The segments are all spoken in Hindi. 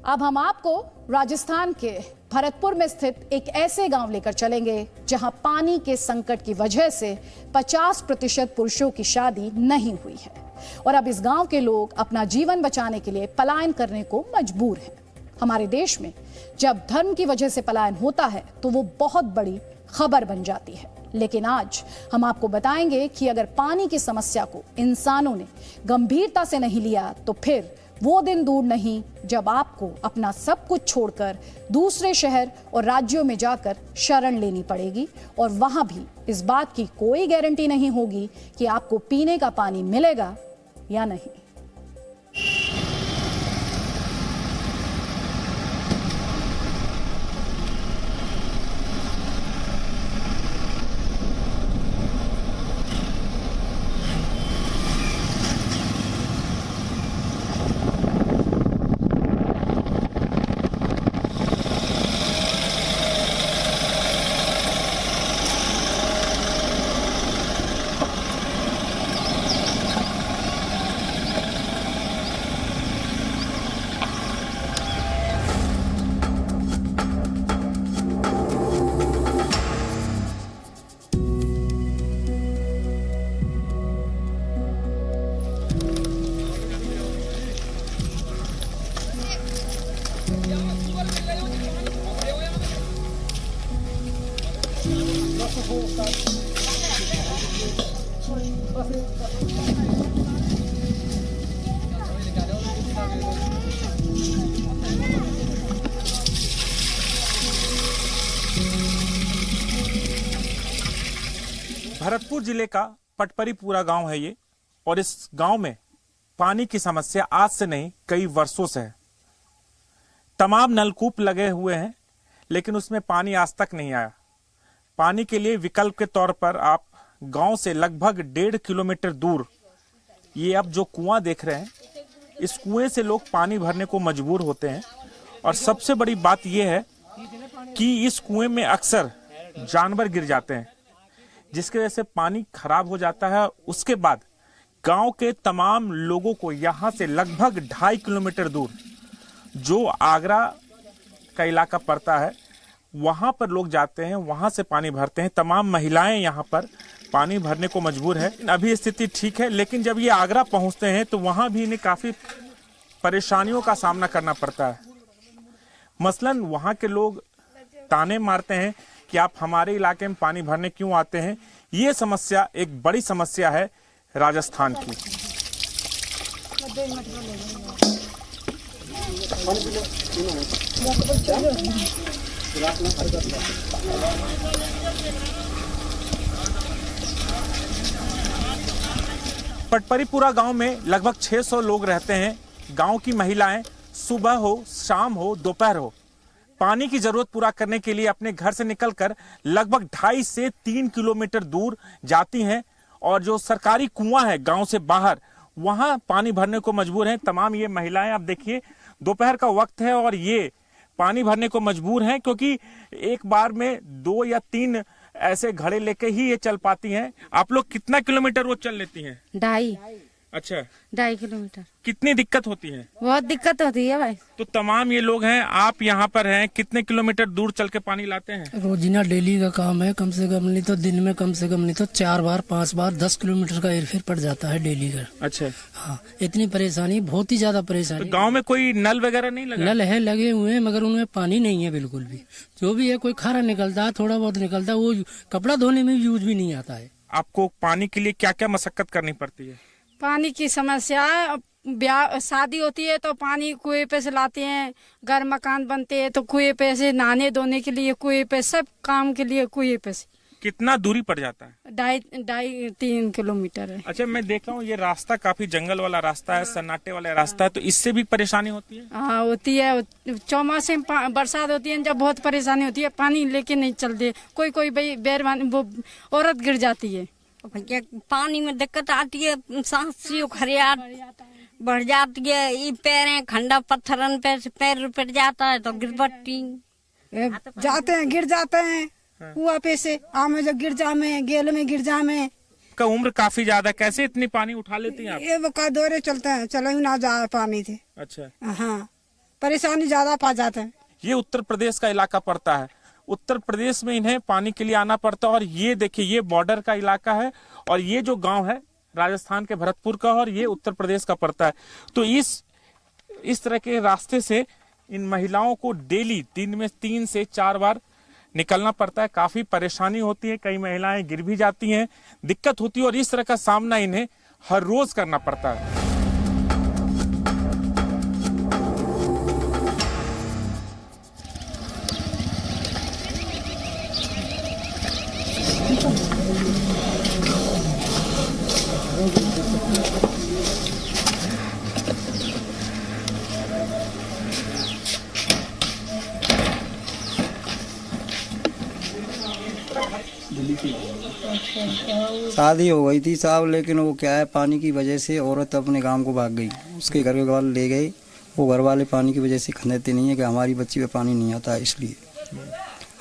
अब हम आपको राजस्थान के भरतपुर में स्थित एक ऐसे गांव लेकर चलेंगे जहां पानी के संकट की वजह से 50% पुरुषों की शादी नहीं हुई है और अब इस गांव के लोग अपना जीवन बचाने के लिए पलायन करने को मजबूर हैं। हमारे देश में जब धर्म की वजह से पलायन होता है तो वो बहुत बड़ी खबर बन जाती है, लेकिन आज हम आपको बताएंगे कि अगर पानी की समस्या को इंसानों ने गंभीरता से नहीं लिया तो फिर वो दिन दूर नहीं जब आपको अपना सब कुछ छोड़कर दूसरे शहर और राज्यों में जाकर शरण लेनी पड़ेगी और वहां भी इस बात की कोई गारंटी नहीं होगी कि आपको पीने का पानी मिलेगा या नहीं। भरतपुर जिले का पटपरीपुरा गांव है ये, और इस गांव में पानी की समस्या आज से नहीं कई वर्षों से है। तमाम नलकूप लगे हुए हैं लेकिन उसमें पानी आज तक नहीं आया। पानी के लिए विकल्प के तौर पर आप गांव से लगभग 1.5 किलोमीटर दूर ये अब जो कुआं देख रहे हैं, इस कुएं से लोग पानी भरने को मजबूर होते हैं। और सबसे बड़ी बात यह है कि इस कुएं में अक्सर जानवर गिर जाते हैं जिसकी वजह से पानी खराब हो जाता है। उसके बाद गांव के तमाम लोगों को यहां से लगभग 2.5 किलोमीटर दूर जो आगरा का इलाका पड़ता है वहां पर लोग जाते हैं, वहां से पानी भरते हैं। तमाम महिलाएं यहां पर पानी भरने को मजबूर है। अभी स्थिति ठीक है, लेकिन जब ये आगरा पहुंचते हैं तो वहां भी इन्हें काफी परेशानियों का सामना करना पड़ता है। मसलन वहां के लोग ताने मारते हैं कि आप हमारे इलाके में पानी भरने क्यों आते हैं। ये समस्या एक बड़ी समस्या है राजस्थान की। पटपरीपुरा गांव में लगभग 600 लोग रहते हैं। गांव की महिलाएं सुबह हो, शाम हो, दोपहर हो, पानी की जरूरत पूरा करने के लिए अपने घर से निकलकर लगभग 2.5 से 3 किलोमीटर दूर जाती हैं और जो सरकारी कुआं है गांव से बाहर, वहां पानी भरने को मजबूर हैं। तमाम ये महिलाएं, आप देखिए दोपहर का वक्त है और ये पानी भरने को मजबूर हैं क्योंकि एक बार में 2 या 3 ऐसे घड़े लेके ही ये चल पाती हैं। आप लोग कितना किलोमीटर वो चल लेती हैं? 2.5। अच्छा, 2.5 किलोमीटर। कितनी दिक्कत होती है? बहुत दिक्कत होती है भाई। तो तमाम ये लोग हैं, आप यहाँ पर हैं, कितने किलोमीटर दूर चल के पानी लाते हैं? रोजीना डेली का काम है, कम से कम नहीं तो दिन में कम से कम नहीं तो 4 बार 5 बार 10 किलोमीटर का हेरफेर पड़ जाता है डेली का। अच्छा, हाँ, इतनी परेशानी, बहुत ही ज्यादा परेशानी। तो गाँव में कोई नल वगैरह नहीं लगा? नल है, लगे हुए हैं, मगर उनमें पानी नहीं है बिल्कुल भी। जो भी है कोई खारा निकलता है, थोड़ा बहुत निकलता है, वो कपड़ा धोने में यूज भी नहीं आता है। आपको पानी के लिए क्या क्या मशक्कत करनी पड़ती है? पानी की समस्या है, ब्याह शादी होती है तो पानी कुएं पे से लाते हैं, घर मकान बनते हैं तो कुएं पे से, नहाने धोने के लिए कुएं पे, सब काम के लिए कुएं पे से। कितना दूरी पड़ जाता है? 2.5-3 किलोमीटर है। अच्छा, मैं देख रहा हूँ ये रास्ता काफी जंगल वाला रास्ता है, सन्नाटे वाला रास्ता है, तो इससे भी परेशानी होती है? हाँ होती है। चौमासे में बरसात होती है जब बहुत परेशानी होती है, पानी लेके नहीं चलते। कोई कोई वो औरत गिर जाती है। पानी में दिक्कत आती है, सांस खरियाट बढ़ जाती है, ये पैरें खंडा पत्थरन पे पैर पिट जाता है तो गिर पट्टी जाते हैं, गिर जाते हैं कुआ पे से। आमे जब गिर जामे, गेल में गिर जामे। का उम्र काफी ज्यादा, कैसे इतनी पानी उठा लेती हैं आप? ये वो का दौरे चलते हैं, चलो ही ना जा पानी थे। अच्छा, हाँ, परेशानी ज्यादा पा जाते हैं। ये उत्तर प्रदेश का इलाका पड़ता है, उत्तर प्रदेश में इन्हें पानी के लिए आना पड़ता है। और ये देखिए, ये बॉर्डर का इलाका है और ये जो गांव है राजस्थान के भरतपुर का और ये उत्तर प्रदेश का पड़ता है। तो इस तरह के रास्ते से इन महिलाओं को डेली दिन में 3 से 4 बार निकलना पड़ता है। काफी परेशानी होती है, कई महिलाएं गिर भी जाती हैं, दिक्कत होती है और इस तरह का सामना इन्हें हर रोज करना पड़ता है। शादी हो गई थी साहब, लेकिन वो क्या है, पानी की वजह से औरत अपने गांव को भाग गई। उसके घर के वाले ले गए, वो घर वाले पानी की वजह से खंदेते नहीं है कि हमारी बच्ची पे पानी नहीं आता है, इसलिए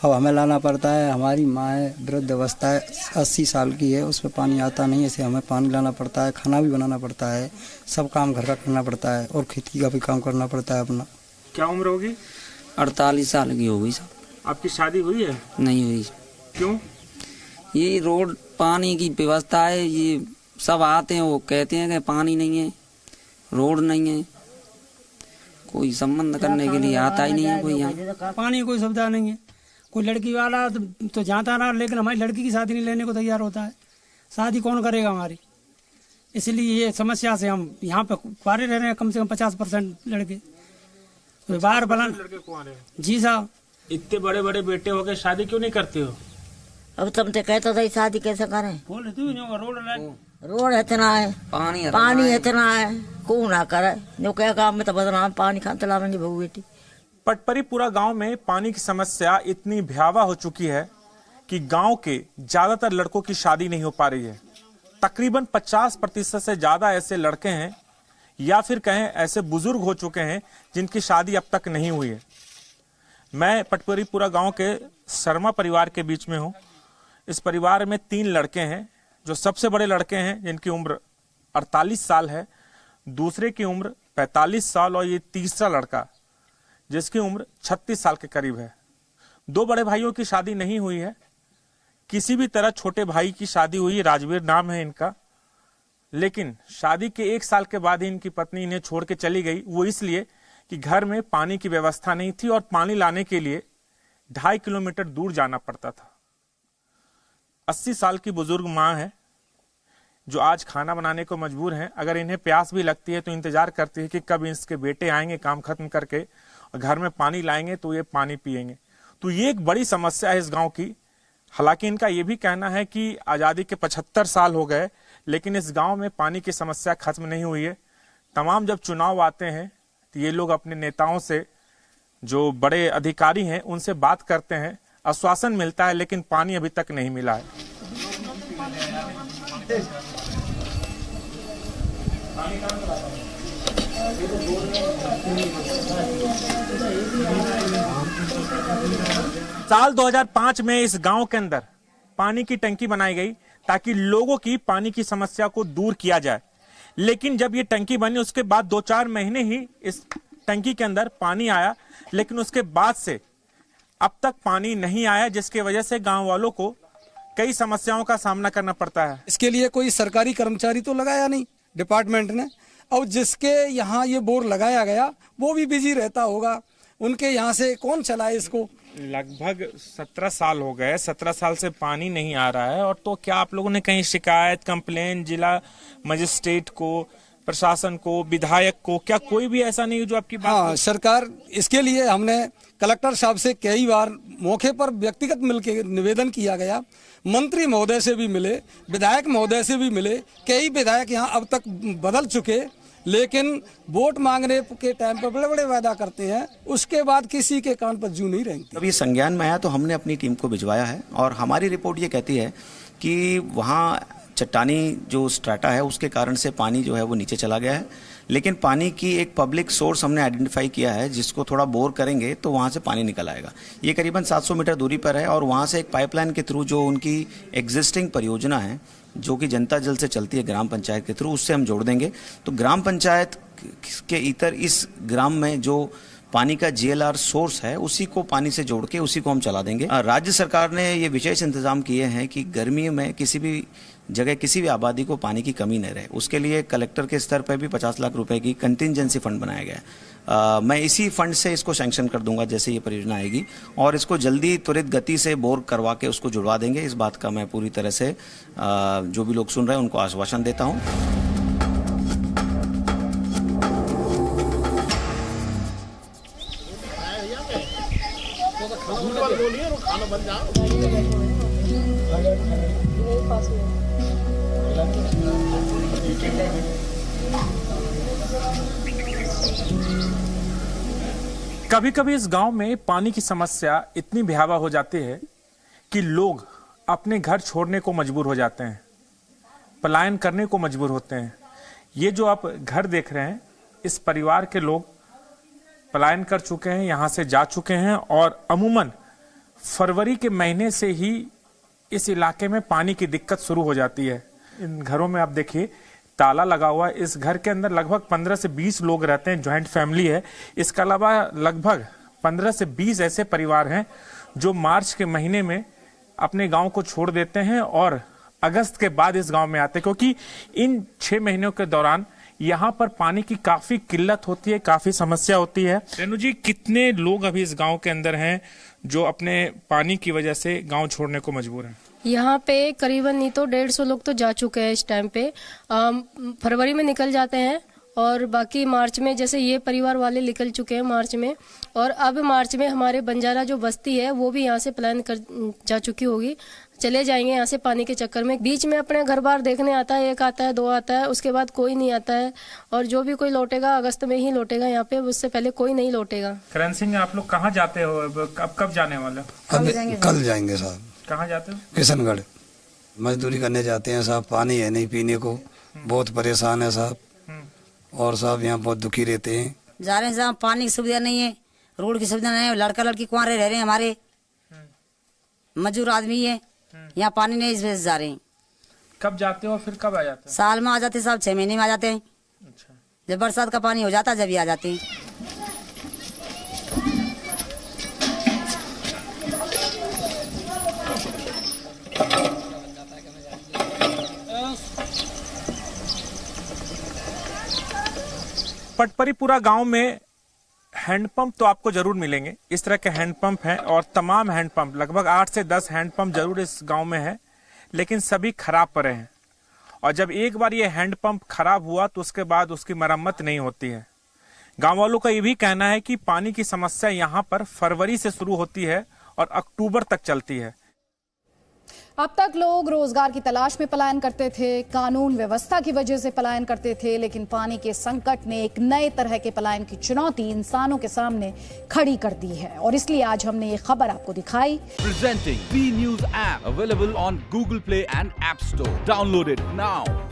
अब हमें लाना पड़ता है। हमारी माँ है, वृद्ध अवस्था है, 80 साल की है, उस पर पानी आता नहीं है, इसे हमें पानी लाना पड़ता है, खाना भी बनाना पड़ता है, सब काम घर का करना पड़ता है और खेती का भी काम करना पड़ता है अपना। क्या उम्र होगी? 48 साल की हो गई साहब। आपकी शादी हुई है? नहीं हुई। क्यों? ये रोड पानी की व्यवस्था है, ये सब आते हैं, वो कहते हैं कि पानी नहीं है, रोड नहीं है, कोई संबंध करने के लिए आता ही नहीं है कोई यहाँ। पानी की कोई सुविधा नहीं है। कोई लड़की वाला तो जाता ना, लेकिन हमारी लड़की की शादी नहीं लेने को तैयार होता है। शादी कौन करेगा हमारी? इसलिए ये समस्या से हम यहाँ पे पारे रह रहे हैं। कम से कम 50% लड़के तो बाहर बलान। जी साहब। इतने बड़े बड़े बेटे हो गए, शादी क्यों नहीं करते हो? अब तुम तो कहते थे शादी कैसे करें? रोड इतना है, पानी इतना है, को ना करे। जो क्या गाँव में तो बदनाम पानी खाते लावेंगे बहू बेटी। पटपरीपुरा गांव में पानी की समस्या इतनी भयावह हो चुकी है कि गांव के ज्यादातर लड़कों की शादी नहीं हो पा रही है। तकरीबन 50% से ज्यादा ऐसे लड़के हैं या फिर कहें ऐसे बुजुर्ग हो चुके हैं जिनकी शादी अब तक नहीं हुई है। मैं पटपरीपुरा गांव के शर्मा परिवार के बीच में हूं। इस परिवार में 3 लड़के हैं। जो सबसे बड़े लड़के हैं जिनकी उम्र 48 साल है, दूसरे की उम्र 45 साल और ये तीसरा लड़का जिसकी उम्र 36 साल के करीब है। 2 बड़े भाइयों की शादी नहीं हुई है। किसी भी तरह छोटे भाई की शादी हुई है, राजवीर नाम है इनका, लेकिन शादी के 1 साल के बाद ही इनकी पत्नी इन्हें छोड़ के चली गई। वो इसलिए कि घर में पानी की व्यवस्था नहीं थी और पानी लाने के लिए 2.5 किलोमीटर दूर जाना पड़ता था। 80 साल की बुजुर्ग माँ है जो आज खाना बनाने को मजबूर हैं। अगर इन्हें प्यास भी लगती है तो इंतजार करती है कि कब इसके बेटे आएंगे काम खत्म करके और घर में पानी लाएंगे तो ये पानी पिएंगे। तो ये एक बड़ी समस्या है इस गांव की। हालांकि इनका ये भी कहना है कि आज़ादी के 75 साल हो गए, लेकिन इस गांव में पानी की समस्या खत्म नहीं हुई है। तमाम जब चुनाव आते हैं तो ये लोग अपने नेताओं से, जो बड़े अधिकारी हैं, उनसे बात करते हैं, आश्वासन मिलता है, लेकिन पानी अभी तक नहीं मिला है। साल 2005 में इस गांव के अंदर पानी की टंकी बनाई गई ताकि लोगों की पानी की समस्या को दूर किया जाए। लेकिन जब ये टंकी बनी उसके बाद 2-4 महीने ही इस टंकी के अंदर पानी आया, लेकिन उसके बाद से अब तक पानी नहीं आया, जिसकी वजह से गांव वालों को कई समस्याओं का सामना करना पड़ता है। इसके लिए कोई सरकारी कर्मचारी तो लगाया नहीं डिपार्टमेंट ने, और जिसके यहाँ ये बोर लगाया गया वो भी बिजी रहता होगा। उनके यहाँ से कौन चलाए इसको? लगभग 17 साल हो गए, 17 साल से पानी नहीं आ रहा है। और तो क्या आप लोगों ने कहीं शिकायत, कंप्लेन जिला मजिस्ट्रेट को, प्रशासन को, विधायक को, क्या कोई भी ऐसा नहीं जो आपकी बात? हाँ, सरकार इसके लिए हमने कलेक्टर साहब से कई बार मौके पर व्यक्तिगत मिलकर निवेदन किया गया। मंत्री महोदय से भी मिले, विधायक महोदय से भी मिले। कई विधायक यहाँ अब तक बदल चुके, लेकिन वोट मांगने के टाइम पर बड़े बड़े वादा करते हैं, उसके बाद किसी के कान पर जू नहीं रहेंगे। जब ये संज्ञान में आया तो हमने अपनी टीम को भिजवाया है और हमारी रिपोर्ट ये कहती है कि वहाँ चट्टानी जो स्ट्रेटा है उसके कारण से पानी जो है वो नीचे चला गया है। लेकिन पानी की एक पब्लिक सोर्स हमने आइडेंटिफाई किया है, जिसको थोड़ा बोर करेंगे तो वहाँ से पानी निकल आएगा। ये करीबन 700 मीटर दूरी पर है और वहाँ से एक पाइपलाइन के थ्रू, जो उनकी एग्जिस्टिंग परियोजना है जो कि जनता जल से चलती है ग्राम पंचायत के थ्रू, उससे हम जोड़ देंगे। तो ग्राम पंचायत के इतर इस ग्राम में जो पानी का GLR सोर्स है उसी को पानी से जोड़ के उसी को हम चला देंगे। राज्य सरकार ने ये विशेष इंतजाम किए हैं कि गर्मी में किसी भी जगह किसी भी आबादी को पानी की कमी न रहे। उसके लिए कलेक्टर के स्तर पर भी 50 लाख रुपए की कंटिंजेंसी फंड बनाया गया है। मैं इसी फंड से इसको सैंक्शन कर दूंगा जैसे ये परियोजना आएगी, और इसको जल्दी त्वरित गति से बोर करवा के उसको जुड़वा देंगे। इस बात का मैं पूरी तरह से जो भी लोग सुन रहे हैं उनको आश्वासन देता हूँ। कभी कभी इस गांव में पानी की समस्या इतनी भयावह हो जाती है कि लोग अपने घर छोड़ने को मजबूर हो जाते हैं, पलायन करने को मजबूर होते हैं। ये जो आप घर देख रहे हैं, इस परिवार के लोग पलायन कर चुके हैं, यहाँ से जा चुके हैं, और अमूमन फरवरी के महीने से ही इस इलाके में पानी की दिक्कत शुरू हो जाती है। इन घरों में आप देखिए ताला लगा हुआ है। इस घर के अंदर लगभग 15 से 20 लोग रहते हैं, ज्वाइंट फैमिली है। इसके अलावा लगभग 15 से 20 ऐसे परिवार हैं जो मार्च के महीने में अपने गांव को छोड़ देते हैं और अगस्त के बाद इस गांव में आते हैं, क्योंकि इन 6 महीनों के दौरान यहाँ पर पानी की काफी किल्लत होती है, काफी समस्या होती है। रेणु जी, कितने लोग अभी इस गांव के अंदर हैं जो अपने पानी की वजह से गांव छोड़ने को मजबूर हैं? यहाँ पे करीबन नहीं तो 150 लोग तो जा चुके हैं इस टाइम पे। फरवरी में निकल जाते हैं और बाकी मार्च में, जैसे ये परिवार वाले निकल चुके हैं मार्च में, और अब मार्च में हमारे बंजारा जो बस्ती है वो भी यहाँ से प्लान कर जा चुकी होगी, चले जाएंगे यहाँ से पानी के चक्कर में। बीच में अपने घर बार देखने आता है, 1 आता है 2 आता है, उसके बाद कोई नहीं आता है, और जो भी कोई लौटेगा अगस्त में ही लौटेगा यहाँ पे, उससे पहले कोई नहीं लौटेगा। करण सिंह, आप लोग कहाँ जाते हो? अब कब जाने वाले? कल जाएंगे साहब। कहाँ जाते हो? किशनगढ़ मजदूरी करने जाते हैं साहब। पानी है नहीं पीने को, बहुत परेशान है साहब, और साहब यहाँ बहुत दुखी रहते हैं। जा रहे हैं साहब, पानी की सुविधा नहीं है, रोड की सुविधा नहीं है, लड़का लड़की कुंवारे रह रहे हैं, हमारे मजदूर आदमी है, यहाँ पानी नहीं, इस वजह से जा रहे हैं। कब जाते हो, फिर कब आ जाते हो? साल में आ जाते साहब, 6 महीने में आ जाते हैं। अच्छा। जब बरसात का पानी हो जाता है जब ही आ जाते हैं। पटपरीपुरा गांव में हैंडपंप तो आपको जरूर मिलेंगे। इस तरह के हैंडपंप हैं, और तमाम हैंडपंप, लगभग 8 से 10 हैंडपंप जरूर इस गांव में है, लेकिन सभी खराब पड़े हैं। और जब एक बार ये हैंडपंप खराब हुआ तो उसके बाद उसकी मरम्मत नहीं होती है। गांव वालों का ये भी कहना है कि पानी की समस्या यहाँ पर फरवरी से शुरू होती है और अक्टूबर तक चलती है। अब तक लोग रोजगार की तलाश में पलायन करते थे, कानून व्यवस्था की वजह से पलायन करते थे, लेकिन पानी के संकट ने एक नए तरह के पलायन की चुनौती इंसानों के सामने खड़ी कर दी है, और इसलिए आज हमने ये खबर आपको दिखाई। Presenting B news app available on Google Play and App Store. Download it now.